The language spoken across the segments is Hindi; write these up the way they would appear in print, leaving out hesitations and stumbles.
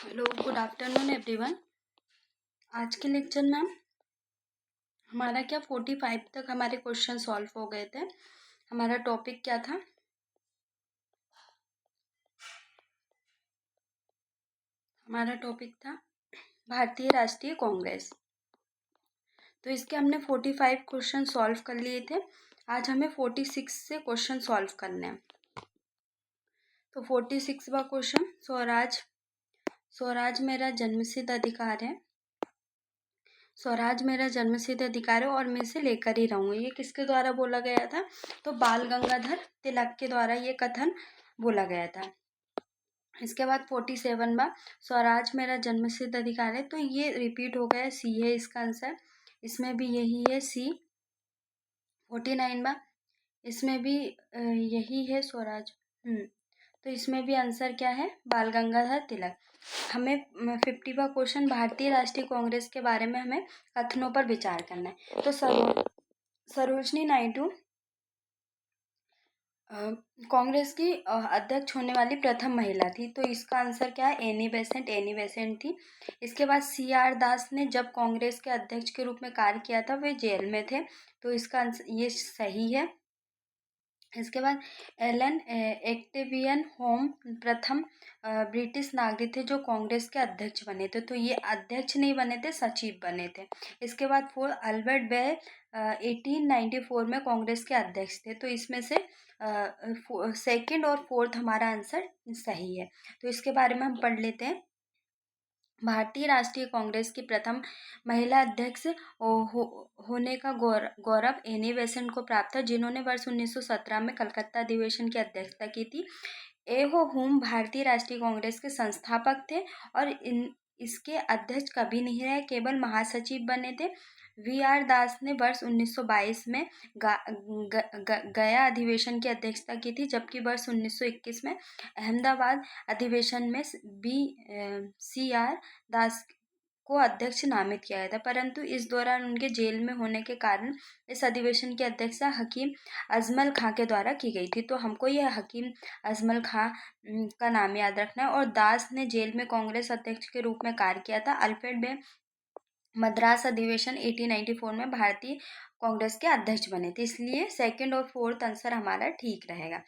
Hello, good afternoon everyone. आज के लेक्चर में हमारा 45 तक हमारे क्वेश्चन सॉल्व हो गए थे। हमारा टॉपिक क्या था? हमारा टॉपिक था भारतीय राष्ट्रीय कांग्रेस। तो इसके हमने 45 क्वेश्चन सॉल्व कर लिए थे। आज हमें 46 से क्वेश्चन सॉल्व करने हैं। तो 46वां क्वेश्चन, स्वराज मेरा जन्मसिद्ध अधिकार है। स्वराज मेरा जन्मसिद्ध अधिकार है और मैं इसे लेकर ही रहूंगी। ये किसके द्वारा बोला गया था? तो बाल गंगाधर तिलक के द्वारा ये कथन बोला गया था। इसके बाद 47वां, स्वराज मेरा जन्मसिद्ध अधिकार है। तो ये रिपीट हो गया, सी है इसका आंसर। इसमें भी यही है, सी। 49वां, इसमें भी यही है, स्वराज। तो इसमें भी आंसर क्या है? बाल गंगाधर तिलक। हमें 50वां क्वेश्चन, भारतीय राष्ट्रीय कांग्रेस के बारे में हमें कथनों पर विचार करना है। तो सरोजनी नायडू कांग्रेस की अध्यक्ष होने वाली प्रथम महिला थी। तो इसका आंसर क्या है? एनी बेसेंट थी। इसके बाद CR दास ने जब कांग्रेस के अध्यक्ष के रूप में कार्य किया था, वे जेल में थे। तो इसका आंसर ये सही है। इसके बाद एलन एक्टेवियन होम प्रथम ब्रिटिश नागरिक थे जो कांग्रेस के अध्यक्ष बने थे। तो ये अध्यक्ष नहीं बने थे, सचिव बने थे। इसके बाद अल्बर्ट बेल 1894 में कांग्रेस के अध्यक्ष थे। तो इसमें से सेकंड और फोर्थ हमारा आंसर सही है। तो इसके बारे में हम पढ़ लेते हैं। भारतीय राष्ट्रीय कांग्रेस की प्रथम महिला अध्यक्ष होने का गौरव एनी बेसेंट को प्राप्त था, जिन्होंने वर्ष 1917 में कलकत्ता अधिवेशन की अध्यक्षता की थी। एहो हुम भारतीय राष्ट्रीय कांग्रेस के संस्थापक थे और इसके अध्यक्ष कभी नहीं रहे, केवल महासचिव बने थे। VR दास ने वर्ष 1922 में गया अधिवेशन की अध्यक्षता की थी, जबकि वर्ष 1921 में अहमदाबाद अधिवेशन में CR दास को अध्यक्ष नामित किया गया था, परंतु इस दौरान उनके जेल में होने के कारण इस अधिवेशन की अध्यक्षता हकीम अजमल खां के द्वारा की गई थी। तो हमको यह हकीम अजमल खां का नाम याद रखना है। और दास ने जेल में कांग्रेस अध्यक्ष के रूप में कार्य किया था। अल्फ्रेड बे मद्रास अधिवेशन 1894 में भारतीय कांग्रेस के अध्यक्ष बने थे, इसलिए सेकंड और फोर्थ आंसर हमारा ठीक रहेगा।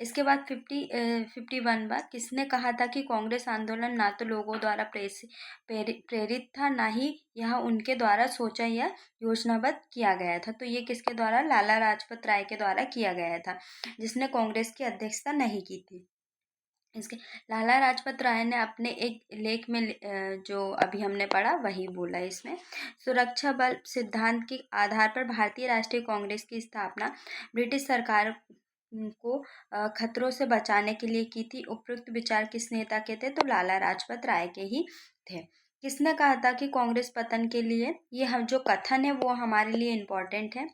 इसके बाद 51वां, किसने कहा था कि कांग्रेस आंदोलन ना तो लोगों द्वारा प्रेरित था, ना ही यह उनके द्वारा सोचा या योजनाबद्ध किया गया था। तो ये किसके द्वारा? लाला लाजपत राय के द्वारा किया गया था, जिसने कांग्रेस की अध्यक्षता नहीं की थी। इसके लाला लाजपत राय ने अपने एक लेख में जो अभी हमने पढ़ा वही बोला है इसमें। सुरक्षा बल सिद्धांत के आधार पर भारतीय राष्ट्रीय कांग्रेस की स्थापना ब्रिटिश सरकार को खतरों से बचाने के लिए की थी। उपयुक्त विचार किस नेता के थे? तो लाला लाजपत राय के ही थे। किसने कहा था कि कांग्रेस पतन के लिए, ये हम जो कथन है वो हमारे लिए इम्पोर्टेंट है,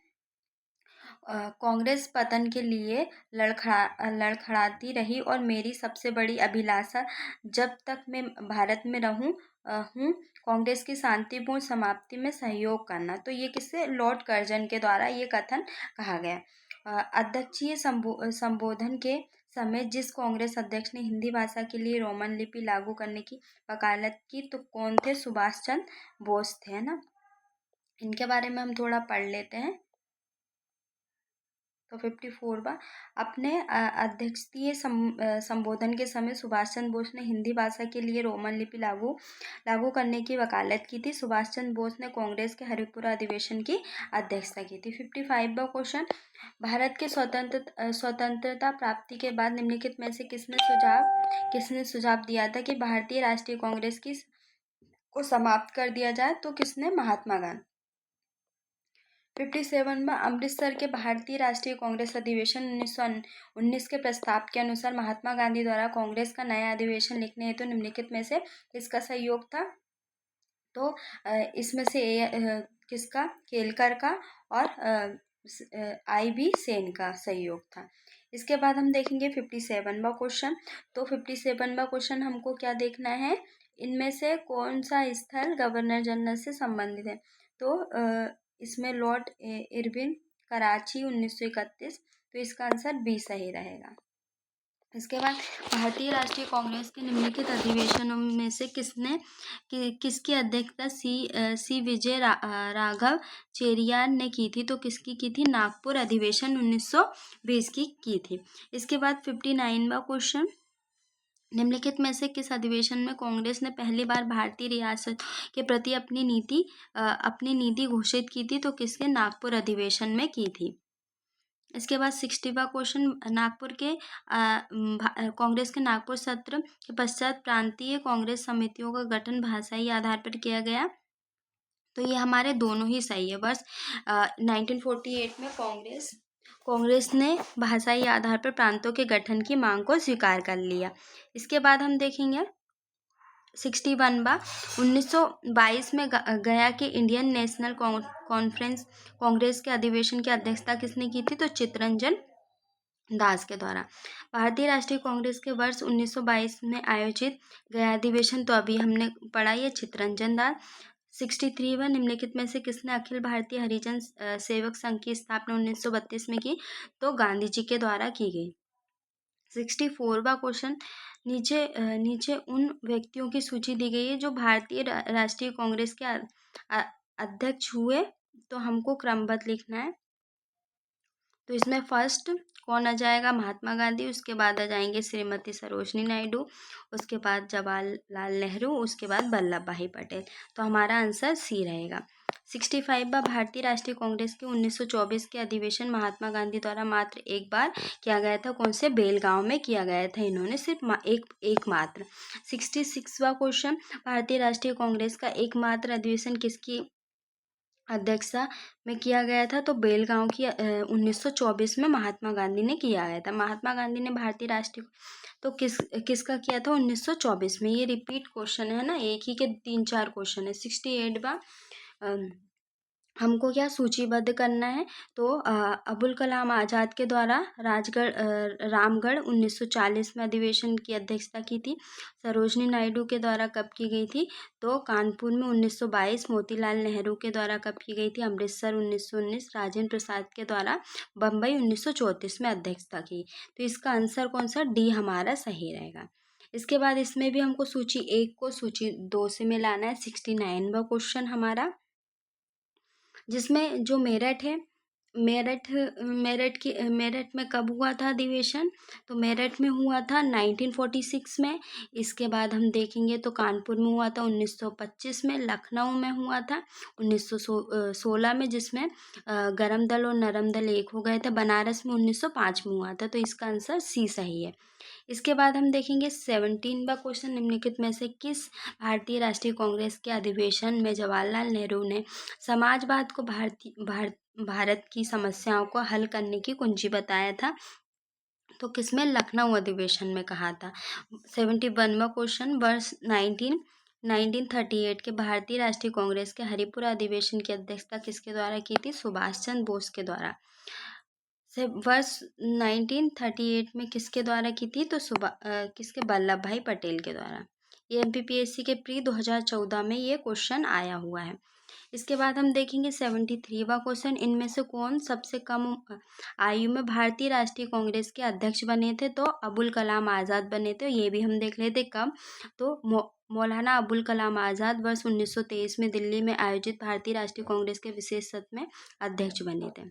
कांग्रेस पतन के लिए लड़खड़ाती रही और मेरी सबसे बड़ी अभिलाषा जब तक मैं भारत में रहूं हूँ कांग्रेस की शांतिपूर्ण समाप्ति में सहयोग करना। तो ये किससे? लॉर्ड कर्जन के द्वारा ये कथन कहा गया। अध्यक्षीय संबोधन के समय जिस कांग्रेस अध्यक्ष ने हिंदी भाषा के लिए रोमन लिपि लागू करने की वकालत की, तो कौन थे? सुभाष चंद्र बोस थे, है ना। इनके बारे में हम थोड़ा पढ़ लेते हैं। तो 54वां, अपने अध्यक्षीय संबोधन के समय सुभाष चंद्र बोस ने हिंदी भाषा के लिए रोमन लिपि लागू करने की वकालत की थी। सुभाष चंद्र बोस ने कांग्रेस के हरिपुरा अधिवेशन की अध्यक्षता की थी। 55वां क्वेश्चन, भारत के स्वतंत्रता प्राप्ति के बाद निम्नलिखित में से किसने सुझाव दिया था कि भारतीय राष्ट्रीय कांग्रेस को समाप्त कर दिया जाए? तो किसने? महात्मा गांधी। 57 में अमृतसर के भारतीय राष्ट्रीय कांग्रेस अधिवेशन 1919 के प्रस्ताव के अनुसार महात्मा गांधी द्वारा कांग्रेस का नया अधिवेशन लिखने हेतु निम्नलिखित में से किसका सहयोग था? तो इसमें से किसका? केलकर का और IB सेन का सहयोग था। इसके बाद हम देखेंगे 57वां क्वेश्चन। तो 57वां क्वेश्चन हमको क्या देखना है? इनमें से कौन सा स्थल गवर्नर जनरल से संबंधित है? तो इसमें लॉर्ड इरविन, कराची 1931। तो इसका आंसर B सही रहेगा। इसके बाद भारतीय राष्ट्रीय कांग्रेस के निम्नलिखित अधिवेशनों में से किसकी अध्यक्षता सी विजय राघव चेरियार ने की थी? तो किसकी की थी? नागपुर अधिवेशन 1920 की थी। इसके बाद 59वां क्वेश्चन, निम्नलिखित में से किस अधिवेशन में कांग्रेस ने पहली बार भारतीय रियासत के प्रति अपनी नीति घोषित की थी? तो किसके? नागपुर अधिवेशन में की थी। इसके बाद 60वां क्वेश्चन, नागपुर के कांग्रेस के नागपुर सत्र के पश्चात प्रांतीय कांग्रेस समितियों का गठन भाषाई आधार पर किया गया? तो ये हमारे दोनों ही सही है। बस 1948 में कांग्रेस ने भाषाई आधार पर प्रांतों के गठन की मांग को स्वीकार कर लिया। इसके बाद हम देखेंगे 61वां, 1922 में गया के इंडियन नेशनल कॉन्फ्रेंस कांग्रेस के अधिवेशन की अध्यक्षता किसने की थी? तो चित्तरंजन दास के द्वारा। भारतीय राष्ट्रीय कांग्रेस के वर्ष 1922 में आयोजित गया अधिवेशन, तो अभी हमने पढ़ा, ये चित्तरंजन दास। 63वां, निम्नलिखित में से किसने अखिल भारतीय हरिजन सेवक संघ की स्थापना 1932 में की? तो गांधी जी के द्वारा की गई। 64वां क्वेश्चन, नीचे उन व्यक्तियों की सूची दी गई है जो भारतीय राष्ट्रीय कांग्रेस के अध्यक्ष हुए, तो हमको क्रमबद्ध लिखना है। तो इसमें फर्स्ट कौन आ जाएगा? महात्मा गांधी, उसके बाद आ जाएंगे श्रीमती सरोजनी नायडू, उसके बाद जवाहरलाल नेहरू, उसके बाद वल्लभ भाई पटेल। तो हमारा आंसर सी रहेगा। 65वां, भारतीय राष्ट्रीय कांग्रेस के 1924 के अधिवेशन महात्मा गांधी द्वारा मात्र एक बार किया गया था। कौन से? बेलगांव में किया गया था इन्होंने, सिर्फ एक मात्र। 66वां क्वेश्चन, भारतीय राष्ट्रीय कांग्रेस का एकमात्र अधिवेशन किसकी अध्यक्षता में किया गया था? तो बेलगांव की 1924 में महात्मा गांधी ने किया गया था। महात्मा गांधी ने भारतीय राष्ट्रीय, तो किसका किया था? 1924 में। ये रिपीट क्वेश्चन है ना, एक ही के 3-4 क्वेश्चन है। 68वां, हमको क्या सूचीबद्ध करना है? तो अबुल कलाम आज़ाद के द्वारा रामगढ़ 1940 में अधिवेशन की अध्यक्षता की थी। सरोजनी नायडू के द्वारा कब की गई थी? तो कानपुर में 1922। मोतीलाल नेहरू के द्वारा कब की गई थी? अमृतसर 1919। राजेंद्र प्रसाद के द्वारा बम्बई 1934 में अध्यक्षता की। तो इसका आंसर कौन सा? डी हमारा सही रहेगा। इसके बाद इसमें भी हमको सूची 1 को सूची 2 से मिलाना है। 69वां क्वेश्चन हमारा, जिसमें जो मेरठ है, मेरठ में कब हुआ था अधिवेशन? तो मेरठ में हुआ था 1946 में। इसके बाद हम देखेंगे तो कानपुर में हुआ था 1925 में। लखनऊ में हुआ था 1916 में, जिसमें गरम दल और नरम दल एक हो गए थे। बनारस में 1905 में हुआ था। तो इसका आंसर सी सही है। इसके बाद हम देखेंगे 17वां क्वेश्चन, निम्नलिखित में से किस भारतीय राष्ट्रीय कांग्रेस के अधिवेशन में जवाहरलाल नेहरू ने समाजवाद को भारत की समस्याओं को हल करने की कुंजी बताया था? तो किसमें? लखनऊ अधिवेशन में कहा था। 71वां क्वेश्चन, वर्ष 1938 के भारतीय राष्ट्रीय कांग्रेस के हरिपुरा अधिवेशन की अध्यक्षता किसके द्वारा की थी? सुभाष चंद्र बोस के द्वारा। से वर्ष 1938 में किसके द्वारा की थी? तो किसके? वल्लभ भाई पटेल के द्वारा। ये एमपीपीएससी के प्री 2014 में ये क्वेश्चन आया हुआ है। इसके बाद हम देखेंगे 73वां क्वेश्चन, इनमें से कौन सबसे कम आयु में भारतीय राष्ट्रीय कांग्रेस के अध्यक्ष बने थे? तो अबुल कलाम आज़ाद बने थे। ये भी हम देख लेते कब, तो मौलाना अबुल कलाम आज़ाद वर्ष 1923 में दिल्ली में आयोजित भारतीय राष्ट्रीय कांग्रेस के विशेष सत्र में अध्यक्ष बने थे।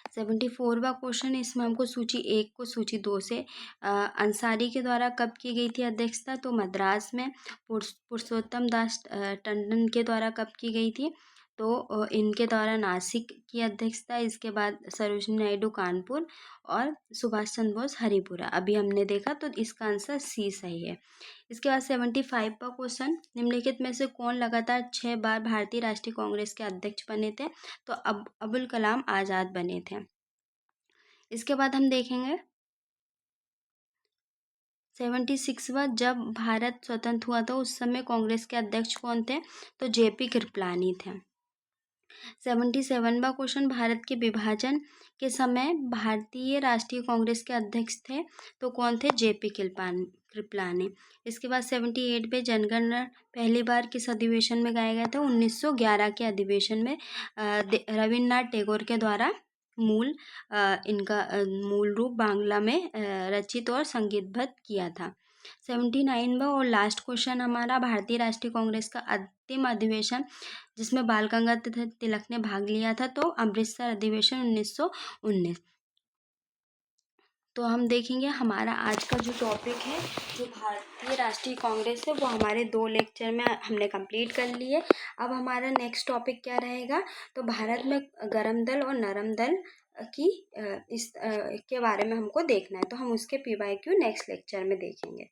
74वां क्वेश्चन, इसमें हमको सूची 1 को सूची 2 से अंसारी के द्वारा कब की गई थी अध्यक्षता? तो मद्रास में। पुरुषोत्तम दास टंडन के द्वारा कब की गई थी? तो इनके द्वारा नासिक की अध्यक्षता। इसके बाद सरोजनी नायडू कानपुर और सुभाष चंद्र बोस हरिपुरा। अभी हमने देखा, तो इसका आंसर सी सही है। इसके बाद 75 का क्वेश्चन, निम्नलिखित में से कौन लगातार 6 बार भारतीय राष्ट्रीय कांग्रेस के अध्यक्ष बने थे? तो अबुल कलाम आज़ाद बने थे। इसके बाद हम देखेंगे 76वां, जब भारत स्वतंत्र हुआ था उस समय कांग्रेस के अध्यक्ष कौन थे? तो जेपी कृपलानी थे। 77वां क्वेश्चन, भारत के विभाजन के समय भारतीय राष्ट्रीय कांग्रेस के अध्यक्ष थे, तो कौन थे? जेपी कृपलानी। इसके बाद 78 पे जनगणना पहली बार किस अधिवेशन में गाया गया था? 1911 के अधिवेशन में रविन्द्रनाथ टैगोर के द्वारा इनका मूल रूप बांग्ला में रचित और संगीतबद्ध किया था। 79 में और लास्ट क्वेश्चन हमारा, भारतीय राष्ट्रीय कांग्रेस का अंतिम अधिवेशन जिसमें बाल गंगाधर तिलक ने भाग लिया था, तो अमृतसर अधिवेशन 1919। तो हम देखेंगे हमारा आज का जो टॉपिक है, जो भारतीय राष्ट्रीय कांग्रेस है, वो हमारे 2 लेक्चर में हमने कंप्लीट कर लिए। अब हमारा नेक्स्ट टॉपिक क्या रहेगा, तो भारत में गरम दल और नरम दल की के बारे में हमको देखना है, तो हम उसके PYQ नेक्स्ट लेक्चर में देखेंगे।